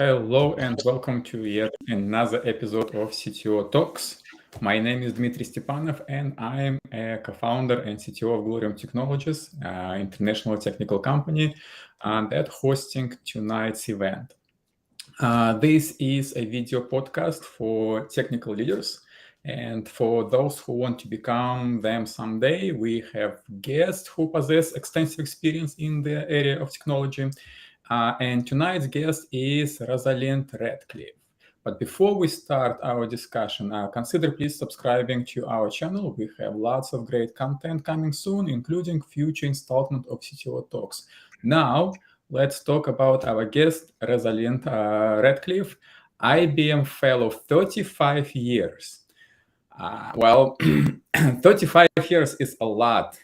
Hello and welcome to yet another episode of CTO Talks. My name is Dmitry Stepanov and I'm a co-founder and CTO of Glorium Technologies, international technical company that hosting tonight's event. This is a video podcast for technical leaders. And for those who want to become them someday, we have guests who possess extensive experience in the area of technology. And tonight's guest is Rosalind Radcliffe. But before we start our discussion, consider please subscribing to our channel. We have lots of great content coming soon, including future installment of CTO Talks. Now, let's talk about our guest, Rosalind Radcliffe, IBM fellow, 35 years. 35 years is a lot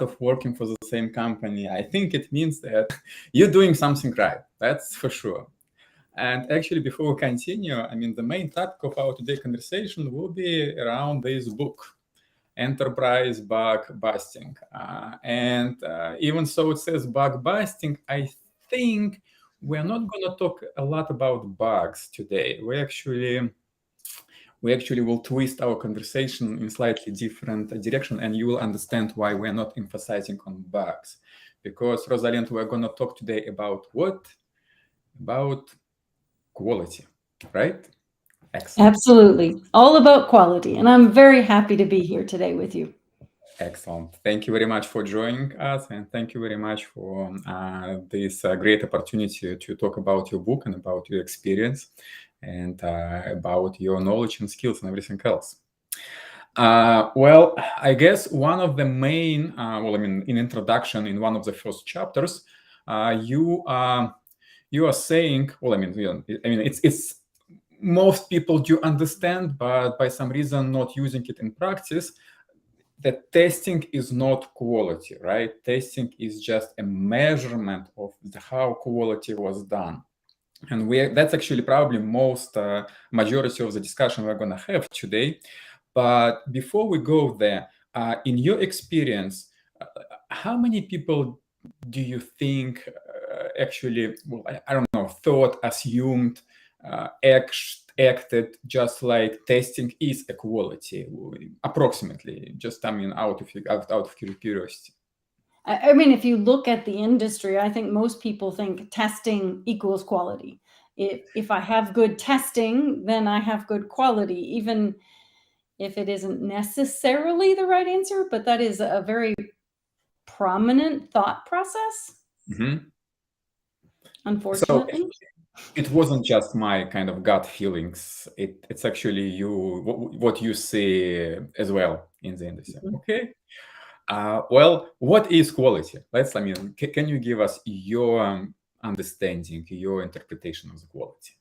of working for the same company. I think it means that you're doing something right, that's for sure. And actually, before we continue, the main topic of our today's conversation will be around this book, Enterprise Bug Busting. Even so it says bug busting, I think we're not going to talk a lot about bugs today. We actually will twist our conversation in slightly different direction, and you will understand why we're not emphasizing on bugs. Because, Rosalind, we're going to talk today about what? About quality, right? Excellent. Absolutely. All about quality. And I'm very happy to be here today with you. Excellent. Thank you very much for joining us. And thank you very much for this great opportunity to talk about your book and about your experience and about your knowledge and skills and everything else. Well, I guess one of the main, in introduction, in one of the first chapters, you are saying, it's most people do understand, but by some reason not using it in practice, that testing is not quality, right? Testing is just a measurement of how quality was done. And that's actually probably most majority of the discussion we're going to have today. But before we go there, in your experience, how many people do you think actually, thought, assumed, acted just like testing is a quality, approximately, just out of curiosity? If you look at the industry, I think most people think testing equals quality. If I have good testing, then I have good quality, even if it isn't necessarily the right answer, but that is a very prominent thought process. Mm-hmm. Unfortunately. So it wasn't just my kind of gut feelings. It's actually what you see as well in the industry. Mm-hmm. Okay. Well, what is quality? Can you give us your understanding, your interpretation of the quality?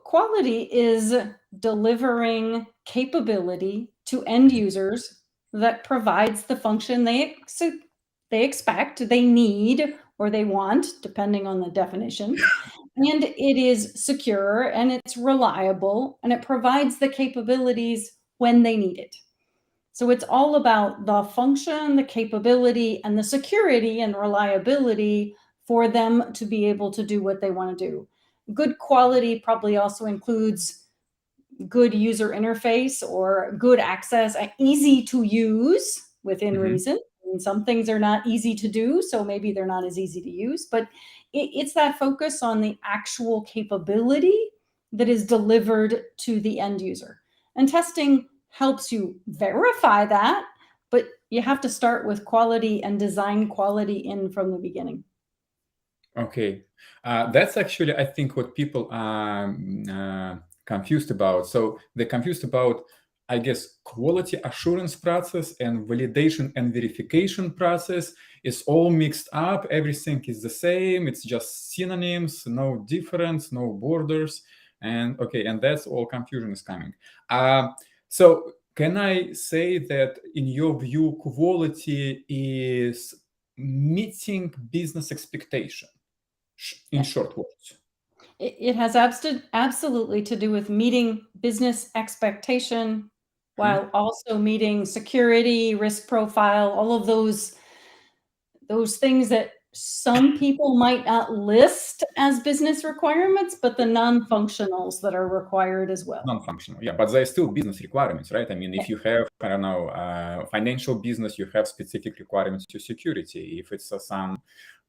Quality is delivering capability to end users that provides the function they expect, they need, or they want, depending on the definition. And it is secure and it's reliable and it provides the capabilities when they need it. So it's all about the function, the capability, and the security and reliability for them to be able to do what they want to do. Good quality probably also includes good user interface or good access, easy to use within reason. And some things are not easy to do, so maybe they're not as easy to use, but it's that focus on the actual capability that is delivered to the end user. And testing helps you verify that, but you have to start with quality and design quality in from the beginning. Okay. That's actually, I think, what people are confused about. So they're confused about, I guess, quality assurance process and validation and verification process is all mixed up. Everything is the same. It's just synonyms, no difference, no borders. And that's all confusion is coming. So can I say that in your view, quality is meeting business expectation? In short words, it has absolutely to do with meeting business expectation while also meeting security, risk profile, all of those things that some people might not list as business requirements, but the non-functionals that are required as well. Non-functional, yeah, but they're still business requirements, right? I mean, if you have, I don't know, financial business, you have specific requirements to security. If it's some,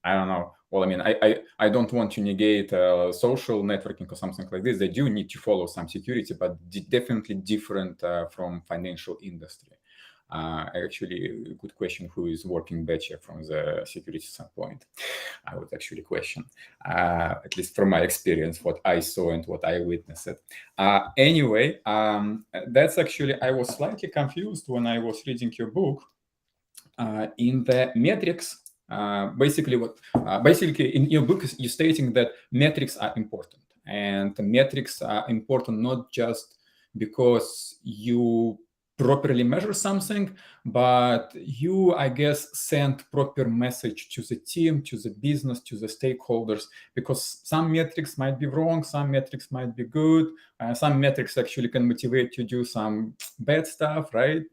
I don't know, well, I mean, I don't want to negate social networking or something like this. They do need to follow some security, but definitely different from financial industry. Actually, a good question, who is working better from the security standpoint? I would actually question, at least from my experience, what I saw and what I witnessed. Anyway, that's actually, I was slightly confused when I was reading your book. In the metrics, basically in your book, you're stating that metrics are important. And the metrics are important not just because you properly measure something, but you, I guess, send proper message to the team, to the business, to the stakeholders, because some metrics might be wrong, some metrics might be good, some metrics actually can motivate you to do some bad stuff, right?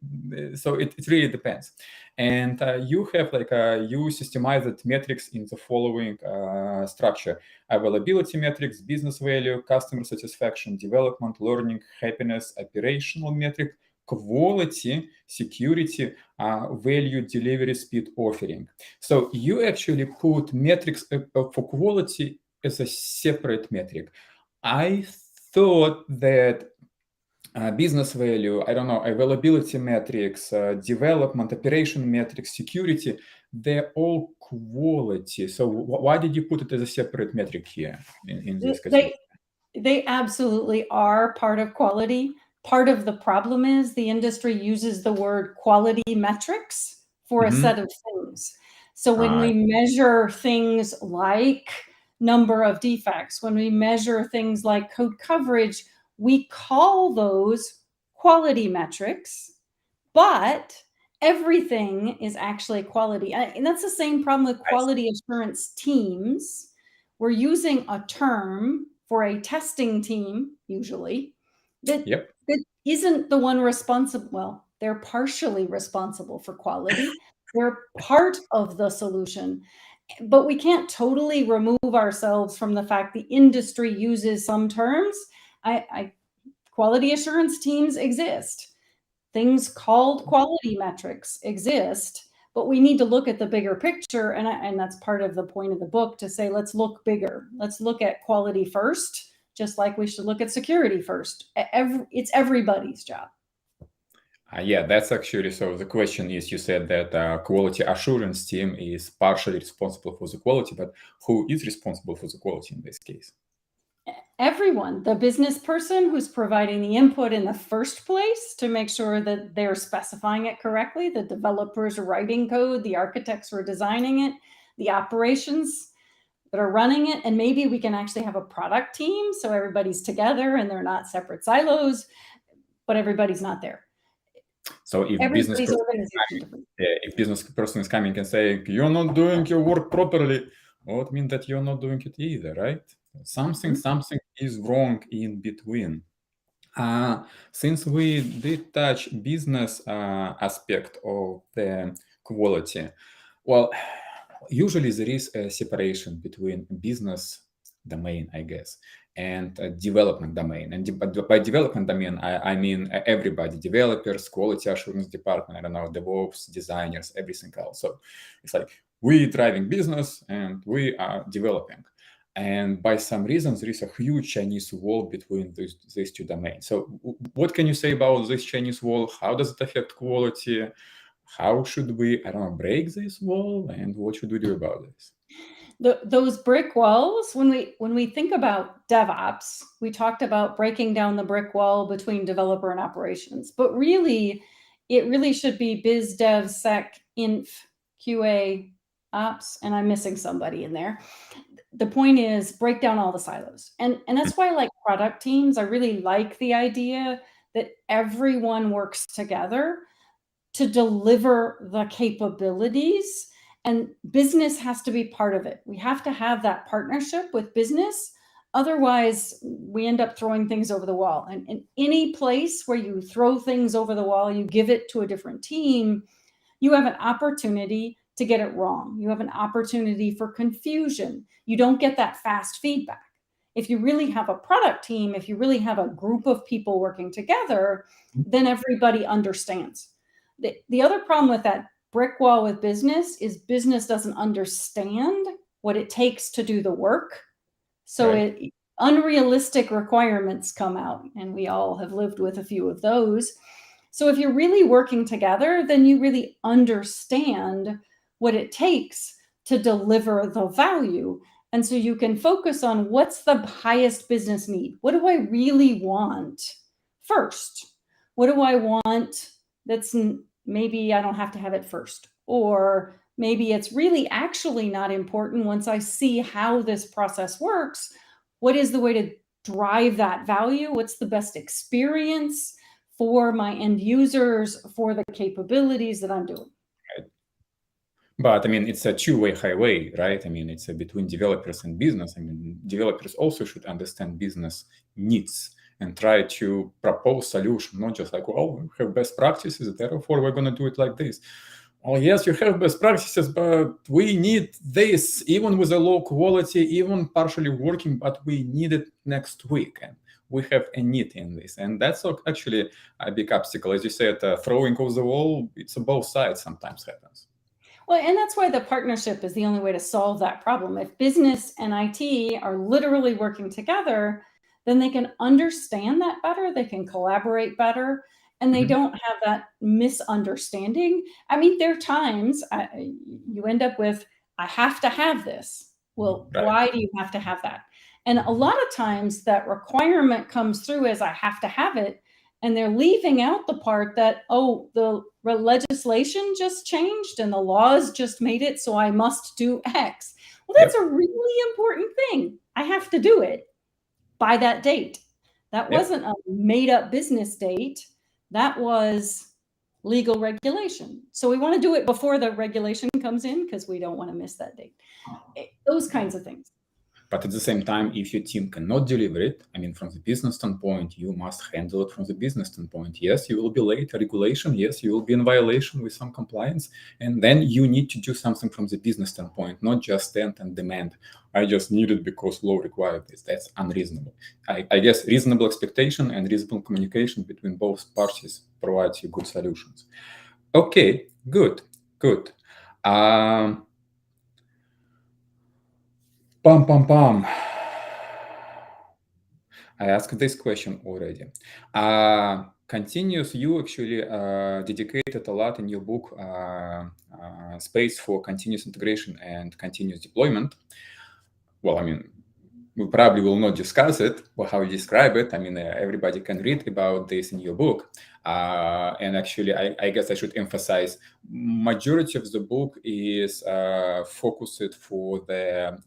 So it really depends. And you have you systemized metrics in the following structure: availability metrics, business value, customer satisfaction, development, learning, happiness, operational metric, quality, security, value, delivery, speed, offering. So you actually put metrics for quality as a separate metric. I thought that business value, I don't know, availability metrics, development, operation metrics, security, they're all quality. So why did you put it as a separate metric here in this category? They absolutely are part of quality. Part of the problem is the industry uses the word quality metrics for a set of things. So when we measure things like number of defects, when we measure things like code coverage, we call those quality metrics, but everything is actually quality. And that's the same problem with quality assurance teams. We're using a term for a testing team, usually, that isn't the one responsible. Well, they're partially responsible for quality. They're part of the solution. But we can't totally remove ourselves from the fact the industry uses some terms. Quality assurance teams exist. Things called quality metrics exist, but we need to look at the bigger picture. And that's part of the point of the book, to say, let's look bigger. Let's look at quality first, just like we should look at security first. It's everybody's job. Yeah, that's actually, so the question is, you said that quality assurance team is partially responsible for the quality, but who is responsible for the quality in this case? Everyone, the business person who's providing the input in the first place to make sure that they're specifying it correctly, the developers are writing code, the architects are designing it, the operations that are running it, and maybe we can actually have a product team so everybody's together and they're not separate silos, but everybody's not there. So if business person is coming and saying, you're not doing your work properly, well, it means that you're not doing it either, right? Something is wrong in between. Since we did touch business aspect of the quality, well, usually there is a separation between business domain, I guess, and development domain. And by development domain, I mean everybody: developers, quality assurance department, I don't know, DevOps, designers, everything else. So it's like, we driving business and we are developing. And by some reasons, there is a huge Chinese wall between these two domains. So what can you say about this Chinese wall? How does it affect quality? How should we, I don't know, break this wall? And what should we do about this? Those brick walls, when we think about DevOps, we talked about breaking down the brick wall between developer and operations, but really, it really should be biz, dev, sec, inf, QA, ops, and I'm missing somebody in there. The point is, break down all the silos. And that's why I like product teams. I really like the idea that everyone works together to deliver the capabilities, and business has to be part of it. We have to have that partnership with business. Otherwise, we end up throwing things over the wall. And in any place where you throw things over the wall, you give it to a different team, you have an opportunity to get it wrong. You have an opportunity for confusion. You don't get that fast feedback. If you really have a product team, if you really have a group of people working together, then everybody understands. The other problem with that brick wall with business is business doesn't understand what it takes to do the work. So Right. unrealistic requirements come out, and we all have lived with a few of those. So if you're really working together, then you really understand what it takes to deliver the value. And so you can focus on what's the highest business need. What do I really want first? What do I want that's maybe I don't have to have it first? Or maybe it's really actually not important once I see how this process works. What is the way to drive that value? What's the best experience for my end users, for the capabilities that I'm doing? But I mean, it's a two-way highway, right? I mean, it's between developers and business. I mean, developers also should understand business needs and try to propose solution, not just like, well, we have best practices, therefore we're going to do it like this. Oh, yes, you have best practices, but we need this, even with a low quality, even partially working, but we need it next week. And we have a need in this. And that's actually a big obstacle. As you said, throwing over the wall, it's on both sides sometimes happens. Well, and that's why the partnership is the only way to solve that problem. If business and IT are literally working together, then they can understand that better, they can collaborate better, and they don't have that misunderstanding. I mean, there are times you end up with, I have to have this. Well, Right. why do you have to have that? And a lot of times that requirement comes through as I have to have it, and they're leaving out the part that, oh, the legislation just changed and the laws just made it, so I must do X. Well, that's a really important thing. I have to do it by that date. That wasn't a made up business date. That was legal regulation. So we want to do it before the regulation comes in because we don't want to miss that date. Those kinds of things. But at the same time, if your team cannot deliver it, I mean, from the business standpoint, you must handle it from the business standpoint. Yes, you will be late, regulation. Yes, you will be in violation with some compliance. And then you need to do something from the business standpoint, not just stand and demand. I just need it because law required this. That's unreasonable. I guess reasonable expectation and reasonable communication between both parties provides you good solutions. Okay, good. Pam, pam, pam. I asked this question already. Continuous, you actually dedicated a lot in your book space for continuous integration and continuous deployment. Well, I mean, we probably will not discuss it or how you describe it. I mean, everybody can read about this in your book. And actually, I guess I should emphasize, majority of the book is focused for the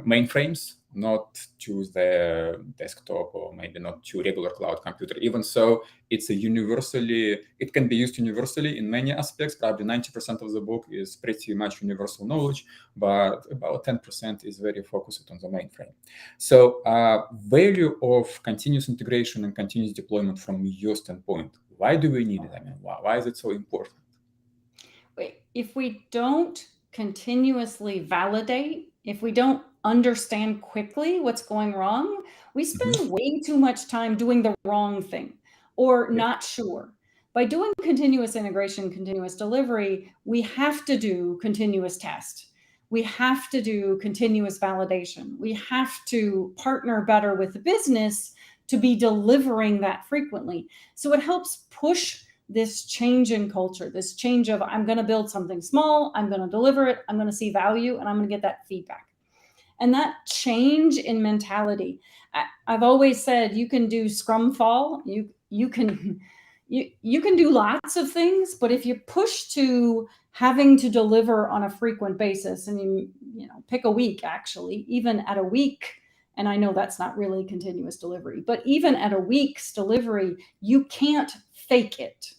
mainframes, not to the desktop or maybe not to regular cloud computer. Even so, it's it can be used universally in many aspects. Probably 90% of the book is pretty much universal knowledge, but about 10% is very focused on the mainframe. So value of continuous integration and continuous deployment from your standpoint, why do we need it? I mean, why is it so important? If we don't continuously validate, if we don't understand quickly what's going wrong, we spend way too much time doing the wrong thing or not sure. By doing continuous integration, continuous delivery, we have to do continuous test. We have to do continuous validation. We have to partner better with the business to be delivering that frequently. So it helps push this change in culture, this change of, I'm going to build something small, I'm going to deliver it, I'm going to see value, and I'm going to get that feedback. And that change in mentality, I've always said, you can do Scrum Fall, you can do lots of things, but if you push to having to deliver on a frequent basis, and you know, pick a week, actually, even at a week, and I know that's not really continuous delivery, but even at a week's delivery, you can't fake it.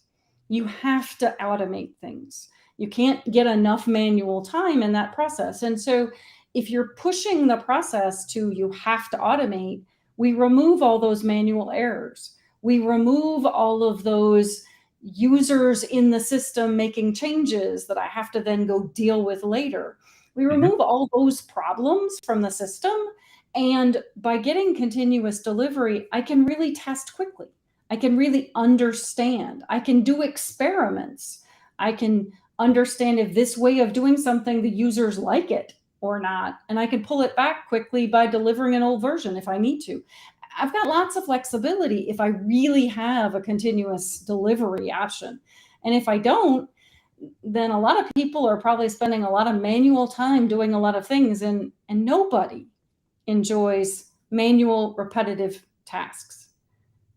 You have to automate things. You can't get enough manual time in that process. And so if you're pushing the process to you have to automate, we remove all those manual errors. We remove all of those users in the system making changes that I have to then go deal with later. We remove all those problems from the system, and by getting continuous delivery, I can really test quickly. I can really understand. I can do experiments. I can understand if this way of doing something, the users like it or not. And I can pull it back quickly by delivering an old version if I need to. I've got lots of flexibility if I really have a continuous delivery option. And if I don't, then a lot of people are probably spending a lot of manual time doing a lot of things, and nobody enjoys manual repetitive tasks.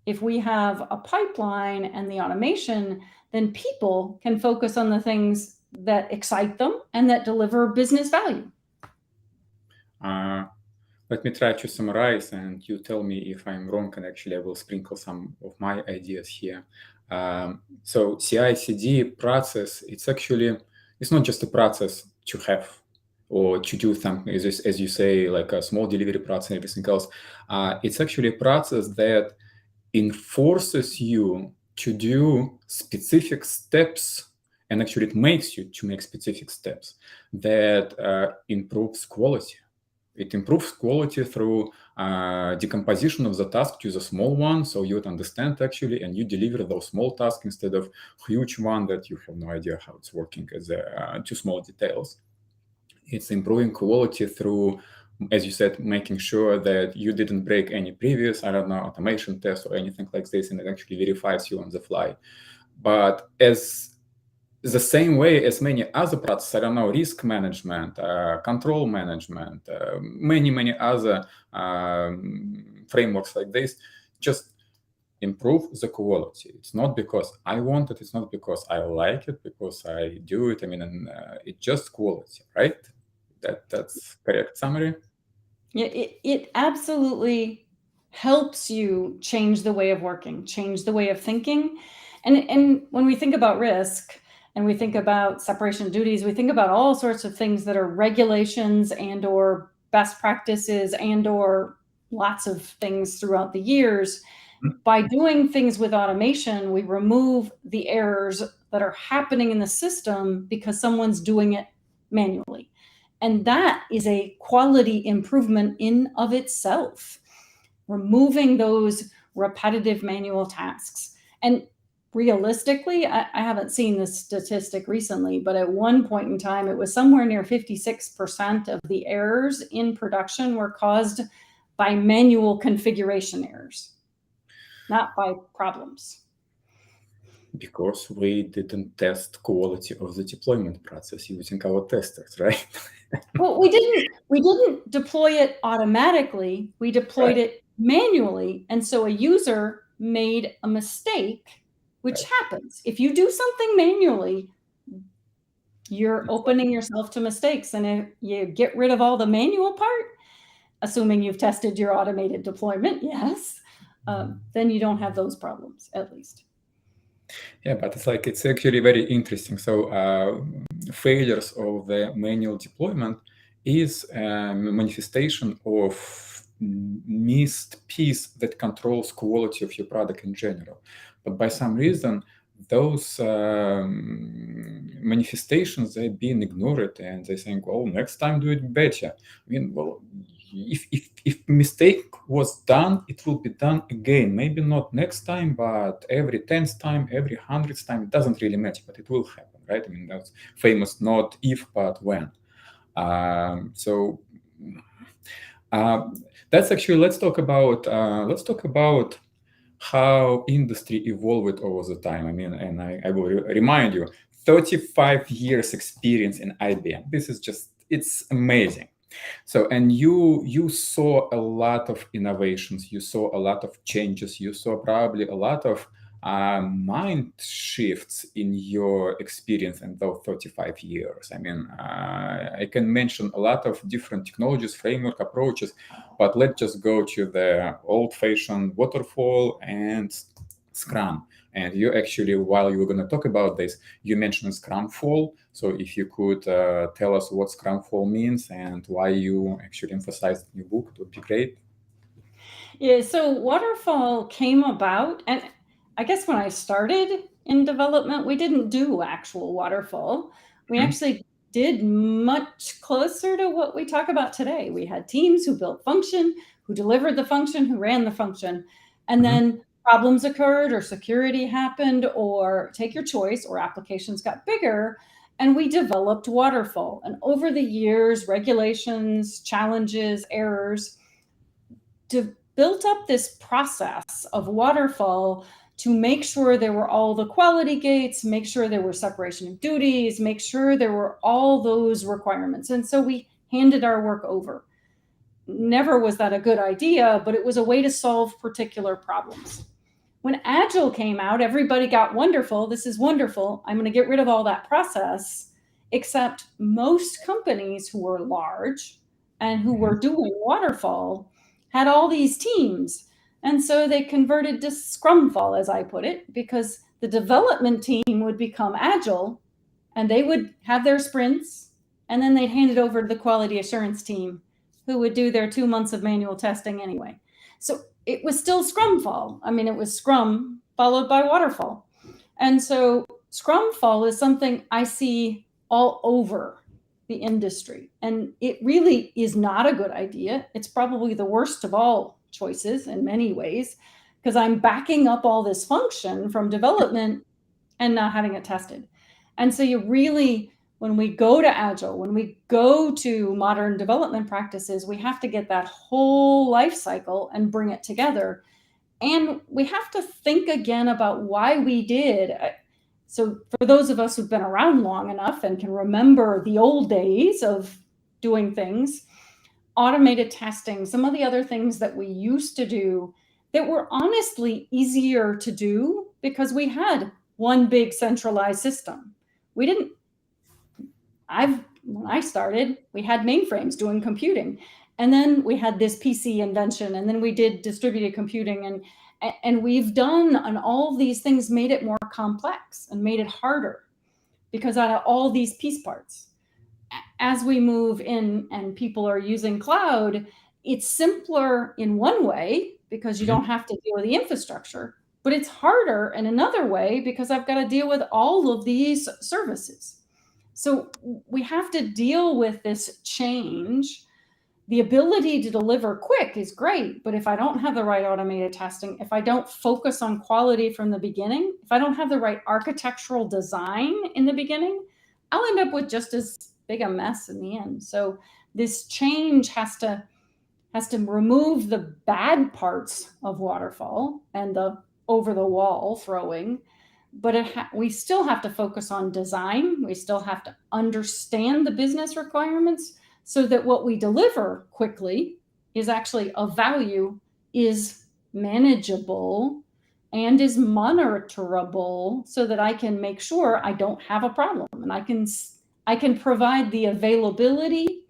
If we have a pipeline and the automation, then people can focus on the things that excite them and that deliver business value. Let me try to summarize, and you tell me if I'm wrong, and actually I will sprinkle some of my ideas here. So CI/CD process, it's not just a process to have or to do something, as you say, like a small delivery process and everything else. It's actually a process that enforces you to do specific steps, and actually it makes you to make specific steps that improves quality. It improves quality through decomposition of the task to the small one, so you would understand actually, and you deliver those small tasks instead of huge one that you have no idea how it's working as too small details. It's improving quality through, as you said, making sure that you didn't break any previous, automation test or anything like this, and it actually verifies you on the fly. But as the same way as many other processes, risk management, control management, many other frameworks like this, just improve the quality. It's not because I want it, it's not because I like it, because I do it. It's just quality, right? That's correct summary? Yeah, it absolutely helps you change the way of working, change the way of thinking. And when we think about risk and we think about separation of duties, we think about all sorts of things that are regulations and or best practices and or lots of things throughout the years. By doing things with automation, we remove the errors that are happening in the system because someone's doing it manually. And that is a quality improvement in of itself, removing those repetitive manual tasks. And realistically, I haven't seen this statistic recently, but at one point in time, it was somewhere near 56% of the errors in production were caused by manual configuration errors, not by problems. Because we didn't test quality of the deployment process using our testers, right? Well, we didn't deploy it automatically. We deployed it manually. And so a user made a mistake, which happens. If you do something manually, you're opening yourself to mistakes. And if you get rid of all the manual part, assuming you've tested your automated deployment, yes, then you don't have those problems, at least. Yeah, but it's actually very interesting. So failures of the manual deployment is a manifestation of missed piece that controls quality of your product in general. But by some reason, those manifestations, they're being ignored, and they think, well, next time do it better. If mistake was done, it will be done again. Maybe not next time, but every 10th time, every 100th time. It doesn't really matter, but it will happen, right? That's famous, not if, but when. That's actually, let's talk about how industry evolved over the time. And I will remind you, 35 years experience in IBM. This is it's amazing. So, and you saw a lot of innovations, you saw a lot of changes, you saw probably a lot of mind shifts in your experience in those 35 years. I can mention a lot of different technologies, framework approaches, but let's just go to the old-fashioned waterfall and Scrum. And you actually, while you were going to talk about this, you mentioned Scrum Fall. So if you could tell us what Scrum Fall means and why you actually emphasized in your book, it would be great. Yeah, so waterfall came about, and I guess when I started in development, we didn't do actual waterfall. We actually did much closer to what we talk about today. We had teams who built function, who delivered the function, who ran the function, and then problems occurred or security happened or take your choice or applications got bigger, and we developed waterfall. And over the years, regulations, challenges, errors, built up this process of waterfall to make sure there were all the quality gates, make sure there were separation of duties, make sure there were all those requirements. And so we handed our work over. Never was that a good idea, but it was a way to solve particular problems. When Agile came out, everybody got wonderful. This is wonderful. I'm going to get rid of all that process, except most companies who were large and who were doing waterfall had all these teams. And so they converted to Scrumfall, as I put it, because the development team would become Agile and they would have their sprints, and then they'd hand it over to the quality assurance team, who would do their 2 months of manual testing anyway. So it was still Scrumfall. I mean, it was Scrum followed by Waterfall. And so Scrumfall is something I see all over the industry. And it really is not a good idea. It's probably the worst of all choices in many ways, because I'm backing up all this function from development and not having it tested. And so you really, when we go to Agile, when we go to modern development practices, we have to get that whole life cycle and bring it together. And we have to think again about why we did. So for those of us who've been around long enough and can remember the old days of doing things, automated testing, some of the other things that we used to do that were honestly easier to do because we had one big centralized system. When I started, we had mainframes doing computing, and then we had this PC invention, and then we did distributed computing, and we've done, and all of these things made it more complex and made it harder because out of all these piece parts. As we move in and people are using cloud, it's simpler in one way because you don't have to deal with the infrastructure, but it's harder in another way because I've got to deal with all of these services. So we have to deal with this change. The ability to deliver quick is great, but if I don't have the right automated testing, if I don't focus on quality from the beginning, if I don't have the right architectural design in the beginning, I'll end up with just as big a mess in the end. So this change has to remove the bad parts of waterfall and the over the wall throwing, but we still have to focus on design. We still have to understand the business requirements so that what we deliver quickly is actually of value, is manageable, and is monitorable so that I can make sure I don't have a problem and I can provide the availability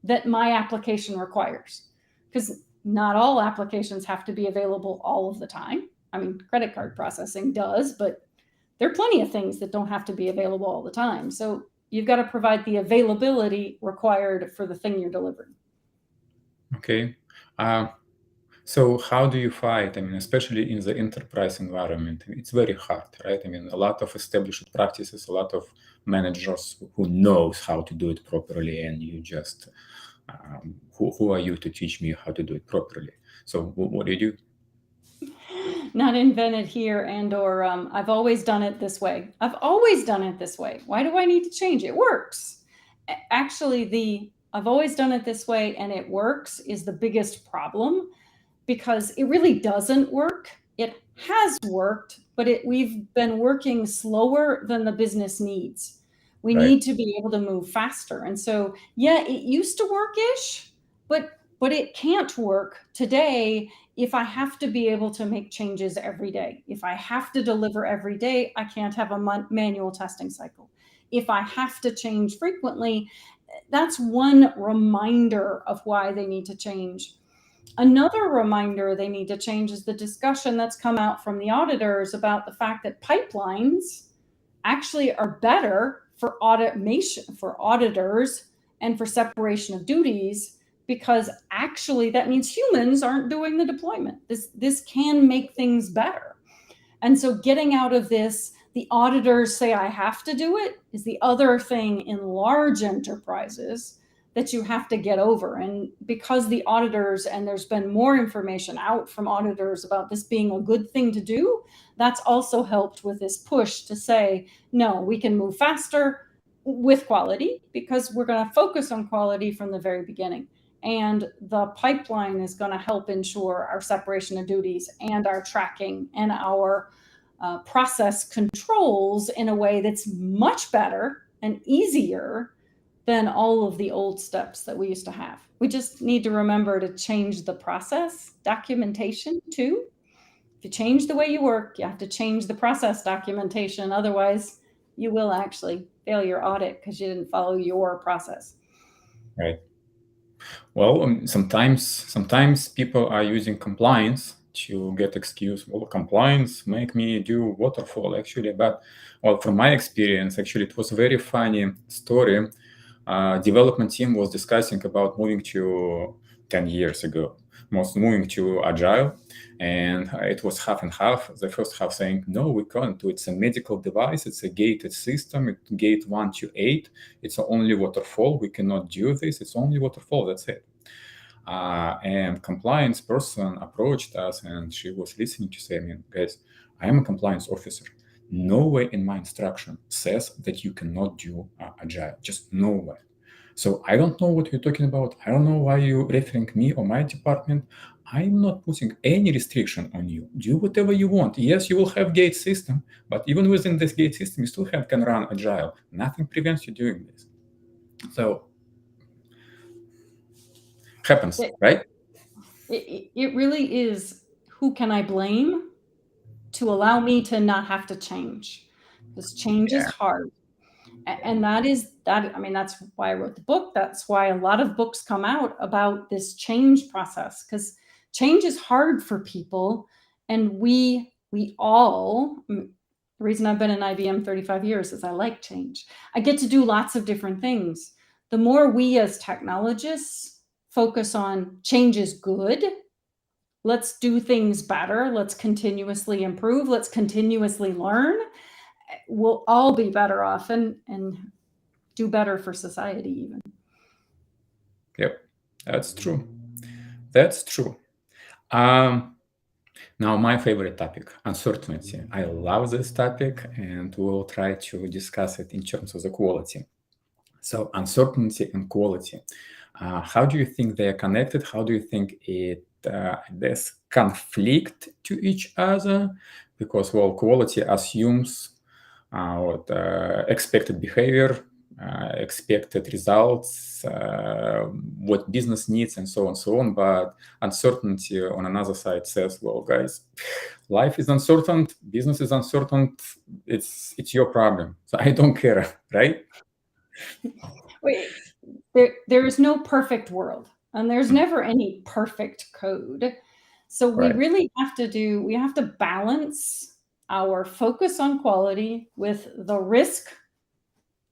that my application requires. Because not all applications have to be available all of the time. I mean, credit card processing does, but there are plenty of things that don't have to be available all the time. So you've got to provide the availability required for the thing you're delivering. Okay. So how do you fight? I mean, especially in the enterprise environment, it's very hard, right? I mean, a lot of established practices, a lot of managers who knows how to do it properly, and you just, who are you to teach me how to do it properly? So what do you do? Not invented here or I've always done it this way. I've always done it this way. Why do I need to change? It works. Actually, I've always done it this way and it works is the biggest problem, because it really doesn't work. It has worked, but we've been working slower than the business needs. We need to be able to move faster. And so, yeah, it used to work-ish, but it can't work today if I have to be able to make changes every day. If I have to deliver every day, I can't have a manual testing cycle. If I have to change frequently, that's one reminder of why they need to change. Another reminder they need to change is the discussion that's come out from the auditors about the fact that pipelines actually are better for automation, for auditors, and for separation of duties, because actually that means humans aren't doing the deployment. This can make things better. And so getting out of this, the auditors say I have to do it, is the other thing in large enterprises that you have to get over. And because the auditors, and there's been more information out from auditors about this being a good thing to do, that's also helped with this push to say, no, we can move faster with quality because we're going to focus on quality from the very beginning. And the pipeline is going to help ensure our separation of duties and our tracking and our process controls in a way that's much better and easier than all of the old steps that we used to have. We just need to remember to change the process documentation too. If you change the way you work, you have to change the process documentation. Otherwise, you will actually fail your audit because you didn't follow your process. Right. Well, sometimes people are using compliance to get excuse. Well, compliance make me do waterfall actually, but well, from my experience, actually, it was a very funny story. Development team was discussing about moving to 10 years ago, moving to agile, and it was half and half. The first half saying, no, we can't do it. It's a medical device. It's a gated system. It's gate 1 to 8. It's only waterfall. We cannot do this. It's only waterfall. That's it. And compliance person approached us, and she was listening to say, I mean, guys, I am a compliance officer. No way in my instruction says that you cannot do agile. Just no way. So I don't know what you're talking about. I don't know why you're referring me or my department. I'm not putting any restriction on you. Do whatever you want. Yes, you will have gate system, but even within this gate system, you still can run agile. Nothing prevents you doing this. So happens, right? It really is, who can I blame to allow me to not have to change? Because change is hard. And that's why I wrote the book. That's why a lot of books come out about this change process, because change is hard for people. And we all, the reason I've been in IBM 35 years is I like change. I get to do lots of different things. The more we as technologists focus on change is good, let's do things better, let's continuously improve, let's continuously learn, we'll all be better off and do better for society even. Yep, that's true. That's true. Now, my favorite topic, uncertainty. I love this topic, and we'll try to discuss it in terms of the quality. So, uncertainty and quality. How do you think they are connected? How do you think there's conflict to each other? Because, well, quality assumes expected behavior, expected results, what business needs, and so on and so on. But uncertainty on another side says, well, guys, life is uncertain, business is uncertain, it's your problem. So I don't care, right? Wait, there is no perfect world, and there's never any perfect code. So we really have to balance our focus on quality with the risk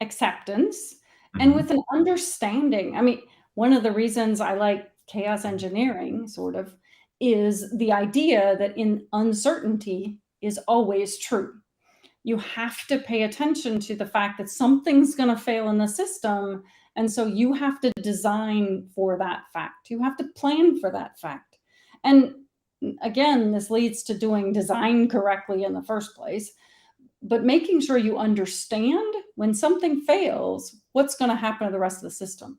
acceptance and with an understanding. I mean, one of the reasons I like chaos engineering sort of is the idea that in uncertainty is always true. You have to pay attention to the fact that something's going to fail in the system. And so you have to design for that fact. You have to plan for that fact. And again, this leads to doing design correctly in the first place, but making sure you understand when something fails, what's going to happen to the rest of the system.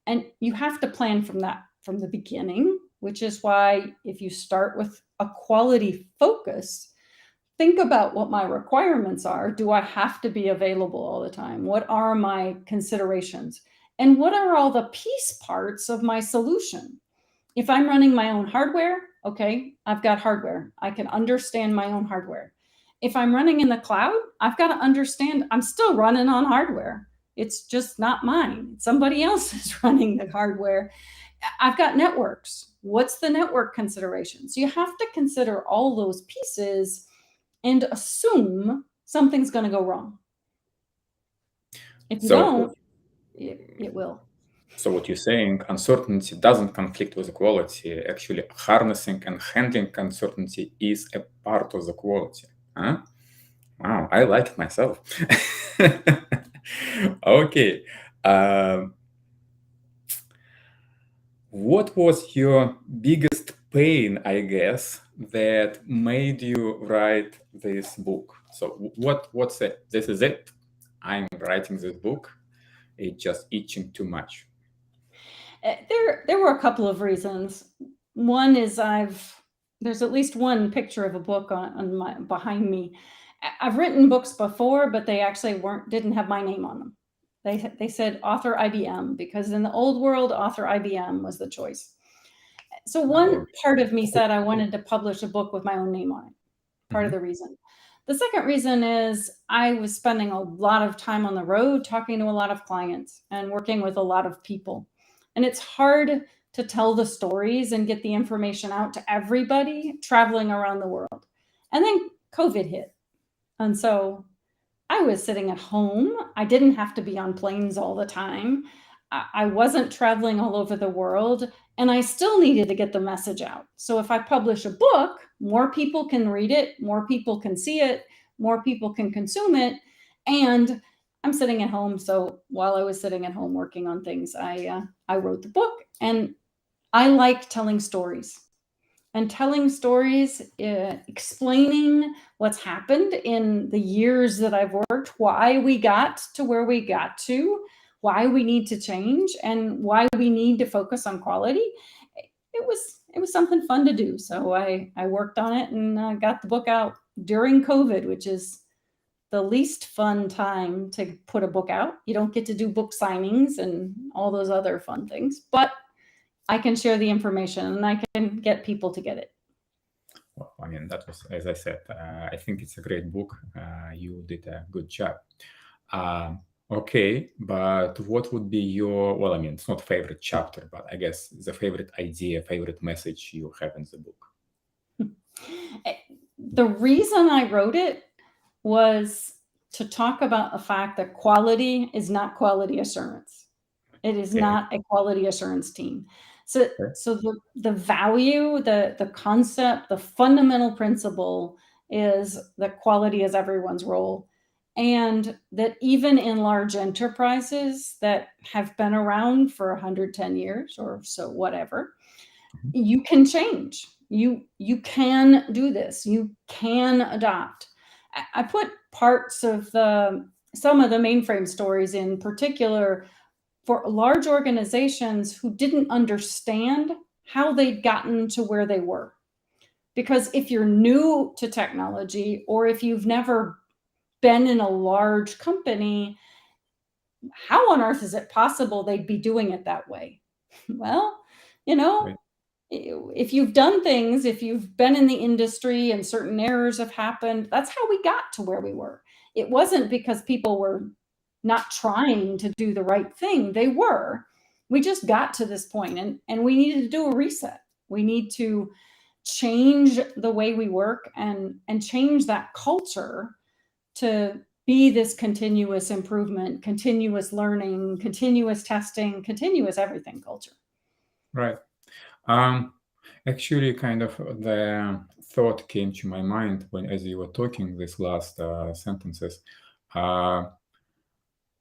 And you have to plan from that from the beginning, which is why if you start with a quality focus, think about what my requirements are. Do I have to be available all the time? What are my considerations? And what are all the piece parts of my solution? If I'm running my own hardware, okay, I've got hardware. I can understand my own hardware. If I'm running in the cloud, I've got to understand I'm still running on hardware. It's just not mine. Somebody else is running the hardware. I've got networks. What's the network considerations? You have to consider all those pieces and assume something's going to go wrong. If you don't, it will. So what you're saying, uncertainty doesn't conflict with the quality. Actually, harnessing and handling uncertainty is a part of the quality. Huh? Wow, I like it myself. Okay. What was your biggest pain, I guess, that made you write this book? So what's it? This is it. I'm writing this book. It's just itching too much. There were a couple of reasons. One is there's at least one picture of a book behind me. I've written books before, but they actually didn't have my name on them. They said author IBM, because in the old world, author IBM was the choice. So one part of me said I wanted to publish a book with my own name on it. Part of the reason. The second reason is I was spending a lot of time on the road talking to a lot of clients and working with a lot of people. And it's hard to tell the stories and get the information out to everybody traveling around the world. And then COVID hit. And so I was sitting at home. I didn't have to be on planes all the time. I wasn't traveling all over the world, and I still needed to get the message out. So if I publish a book, more people can read it, more people can see it, more people can consume it. And I'm sitting at home. So while I was sitting at home working on things, I wrote the book, and I like telling stories. And telling stories, explaining what's happened in the years that I've worked, why we got to where we got to, why we need to change, and why we need to focus on quality. It was something fun to do. So I worked on it and got the book out during COVID, which is the least fun time to put a book out. You don't get to do book signings and all those other fun things, but I can share the information and I can get people to get it. Well, I mean, that was, as I said, I think it's a great book. You did a good job. Okay, but what would be your, well, I mean, it's not favorite chapter, but I guess the favorite idea, favorite message you have in the book? The reason I wrote it was to talk about the fact that quality is not quality assurance. It is Okay. not a quality assurance team. So, Okay. so the value, the concept, the fundamental principle is that quality is everyone's role. And that even in large enterprises that have been around for 110 years or so, whatever, you can change. You can do this. You can adopt. I put parts of some of the mainframe stories in particular for large organizations who didn't understand how they'd gotten to where they were. Because if you're new to technology or if you've never been in a large company, how on earth is it possible they'd be doing it that way? Well, you know, Right. if you've done things, if you've been in the industry and certain errors have happened, that's how we got to where we were. It wasn't because people were not trying to do the right thing. They were. We just got to this point and we needed to do a reset. We need to change the way we work and change that culture to be this continuous improvement, continuous learning, continuous testing, continuous everything culture. Right. Actually, kind of the thought came to my mind when, as you were talking, these last sentences.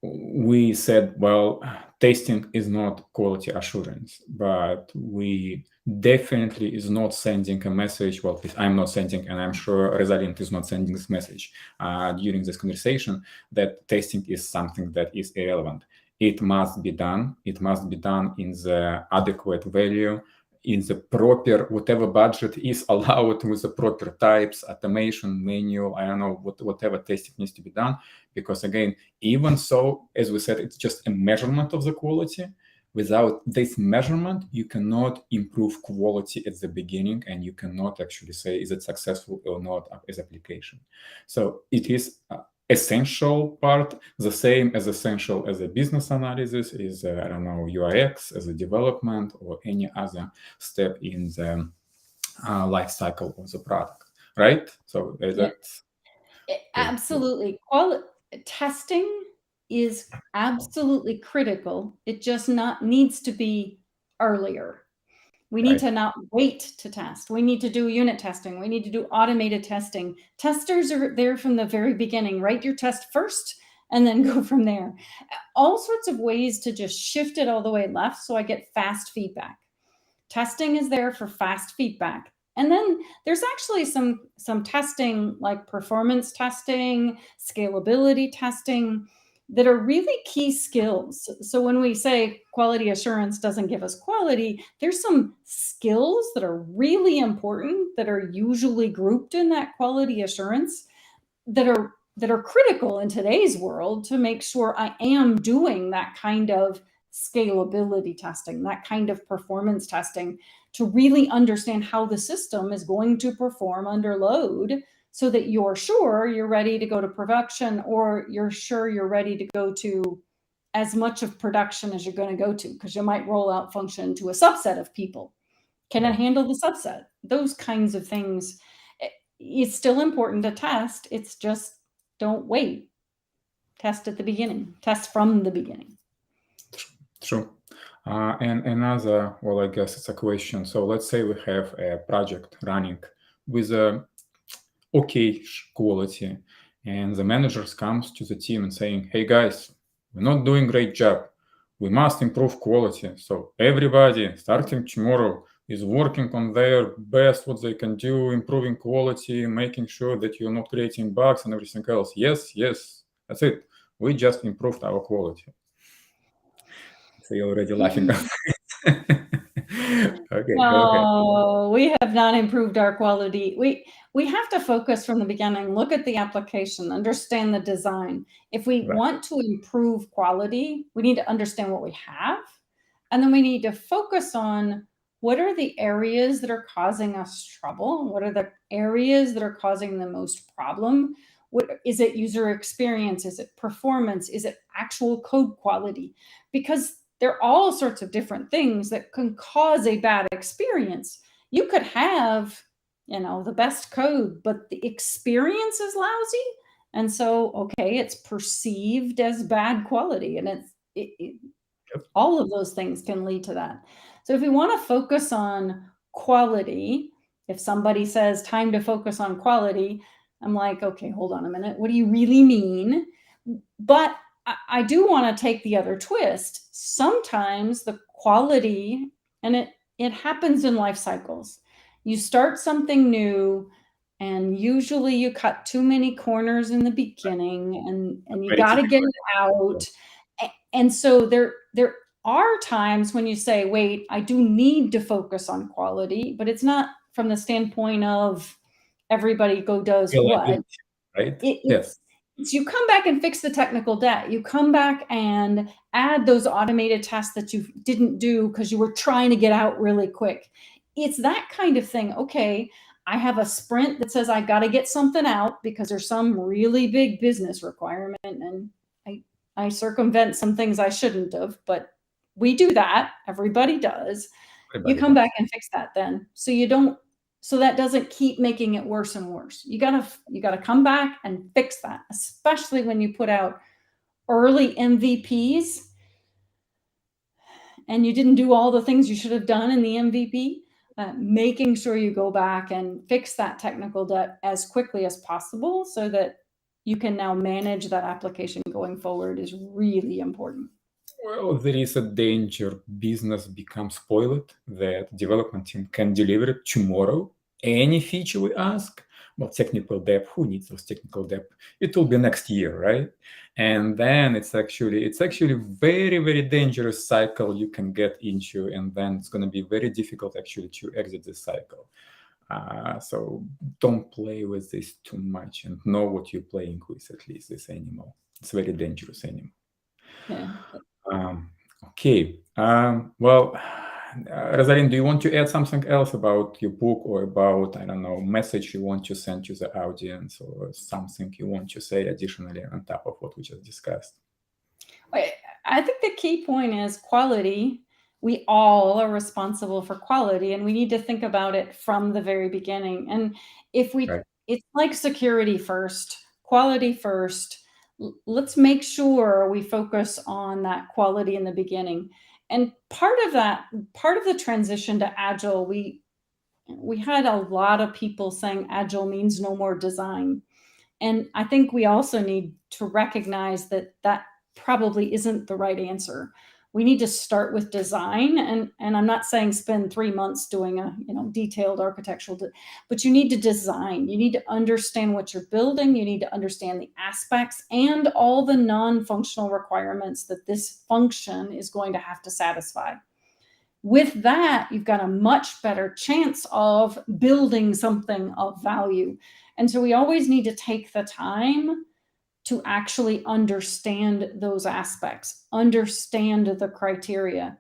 We said, well, testing is not quality assurance, but we definitely is not sending a message. Well, I'm not sending, and I'm sure Rosalind is not sending this message during this conversation, that testing is something that is irrelevant. It must be done. It must be done in the adequate value, in the proper, whatever budget is allowed, with the proper types, automation, manual, I don't know, whatever testing needs to be done. Because again, even so, as we said, it's just a measurement of the quality. Without this measurement, you cannot improve quality at the beginning, and you cannot actually say, is it successful or not as application. So it is essential part, the same as essential as a business analysis is, I don't know, UX as a development or any other step in the life cycle of the product, right? So that's Absolutely. Testing is absolutely critical. It just not needs to be earlier. We need to not wait to test. We need to do unit testing. We need to do automated testing. Testers are there from the very beginning. Write your test first and then go from there. All sorts of ways to just shift it all the way left so I get fast feedback. Testing is there for fast feedback. And then there's actually some testing like performance testing, scalability testing that are really key skills. So when we say quality assurance doesn't give us quality, there's some skills that are really important that are usually grouped in that quality assurance that are critical in today's world to make sure I am doing that kind of scalability testing, that kind of performance testing, to really understand how the system is going to perform under load so that you're sure you're ready to go to production, or you're sure you're ready to go to as much of production as you're going to go to, because you might roll out function to a subset of people. Can it handle the subset? Those kinds of things. It's still important to test. It's just don't wait. Test at the beginning. Test from the beginning. True. And another, well, I guess it's a question. So let's say we have a project running with a okay quality, and the managers comes to the team and saying, hey guys, we're not doing great job. We must improve quality. So everybody starting tomorrow is working on their best, what they can do, improving quality, making sure that you're not creating bugs and everything else. Yes, that's it. We just improved our quality. So you're already laughing. Okay, go ahead. No, we have not improved our quality. We have to focus from the beginning, look at the application, understand the design. If we want to improve quality, we need to understand what we have, and then we need to focus on what are the areas that are causing us trouble? What are the areas that are causing the most problem? What is it? User experience? Is it performance? Is it actual code quality? Because there are all sorts of different things that can cause a bad experience. You could have, the best code, but the experience is lousy. And so, okay, it's perceived as bad quality, and all of those things can lead to that. So if we want to focus on quality, if somebody says time to focus on quality, I'm like, okay, hold on a minute. What do you really mean? But I do want to take the other twist. Sometimes the quality, and it happens in life cycles. You start something new, and usually you cut too many corners in the beginning, and you got to get it out. And so there are times when you say, wait, I do need to focus on quality, but it's not from the standpoint of everybody does what. Right? Yes. You come back and fix the technical debt. You come back and add those automated tests that you didn't do because you were trying to get out really quick. It's that kind of thing. Okay, I have a sprint that says I got to get something out because there's some really big business requirement, and I circumvent some things I shouldn't have, but we do that. Everybody does. You come back and fix that then. So that doesn't keep making it worse and worse. You gotta come back and fix that, especially when you put out early MVPs and you didn't do all the things you should have done in the MVP. Making sure you go back and fix that technical debt as quickly as possible so that you can now manage that application going forward is really important. Well, there is a danger business becomes spoiled, that development team can deliver it tomorrow. Any feature we ask, well, technical debt, who needs those technical debt? It will be next year, right? And then it's actually very, very dangerous cycle you can get into, and then it's going to be very difficult actually to exit this cycle. So don't play with this too much, and know what you're playing with, at least this animal. It's a very dangerous animal. Yeah. Okay. Well, Rosalind, do you want to add something else about your book, or about, I don't know, message you want to send to the audience, or something you want to say additionally on top of what we just discussed? I think the key point is quality. We all are responsible for quality, and we need to think about it from the very beginning. And if it's like security first, quality first. Let's make sure we focus on that quality in the beginning. And part of the transition to Agile, we had a lot of people saying Agile means no more design. And I think we also need to recognize that that probably isn't the right answer. We need to start with design, and I'm not saying spend 3 months doing a detailed architectural, but you need to design. You need to understand what you're building. You need to understand the aspects and all the non-functional requirements that this function is going to have to satisfy. With that, you've got a much better chance of building something of value. And so we always need to take the time to actually understand those aspects, understand the criteria,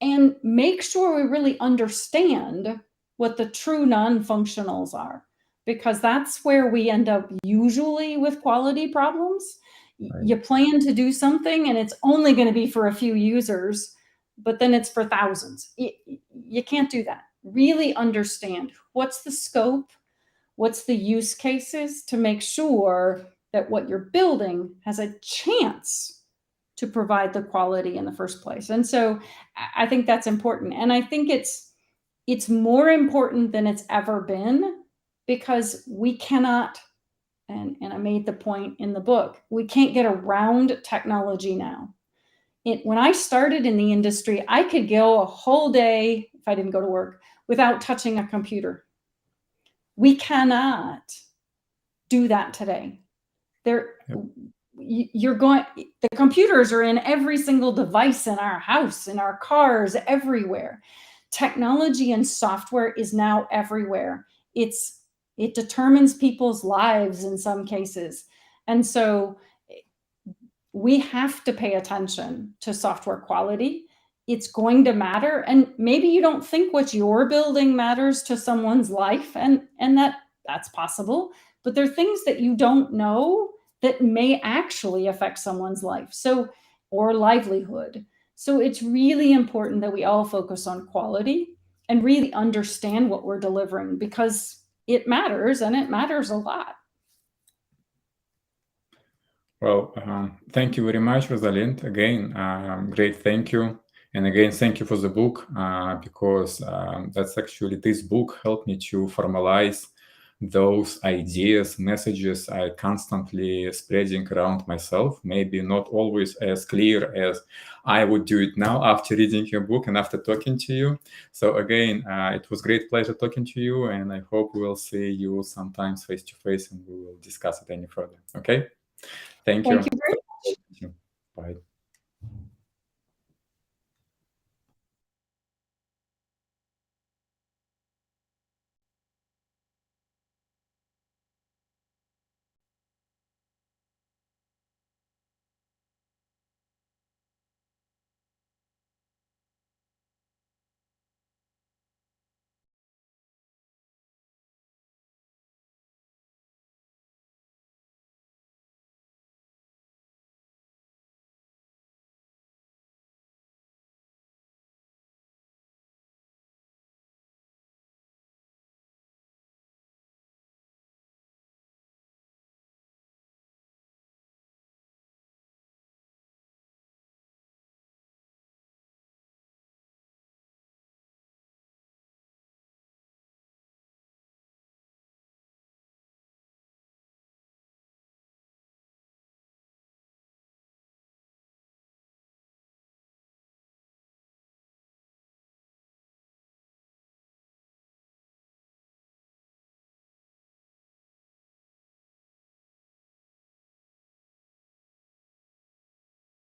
and make sure we really understand what the true non-functionals are, because that's where we end up usually with quality problems. Right. You plan to do something and it's only going to be for a few users, but then it's for thousands. You can't do that. Really understand what's the scope, what's the use cases, to make sure that what you're building has a chance to provide the quality in the first place. And so I think that's important. And I think it's more important than it's ever been, because we cannot, and I made the point in the book, we can't get around technology now. When I started in the industry, I could go a whole day, if I didn't go to work, without touching a computer. We cannot do that today. The computers are in every single device in our house, in our cars, everywhere. Technology and software is now everywhere. It determines people's lives in some cases. And so we have to pay attention to software quality. It's going to matter. And maybe you don't think what you're building matters to someone's life, and that's possible. But there are things that you don't know that may actually affect someone's life, or livelihood. So it's really important that we all focus on quality and really understand what we're delivering, because it matters, and it matters a lot. Well, thank you very much, Rosalind. Again, great thank you. And again, thank you for the book, because that's actually, this book helped me to formalize those ideas, messages I constantly spreading around myself, maybe not always as clear as I would do it now after reading your book and after talking to you. So again, it was great pleasure talking to you, and I hope we will see you sometimes face to face and we will discuss it any further. Okay? Thank you.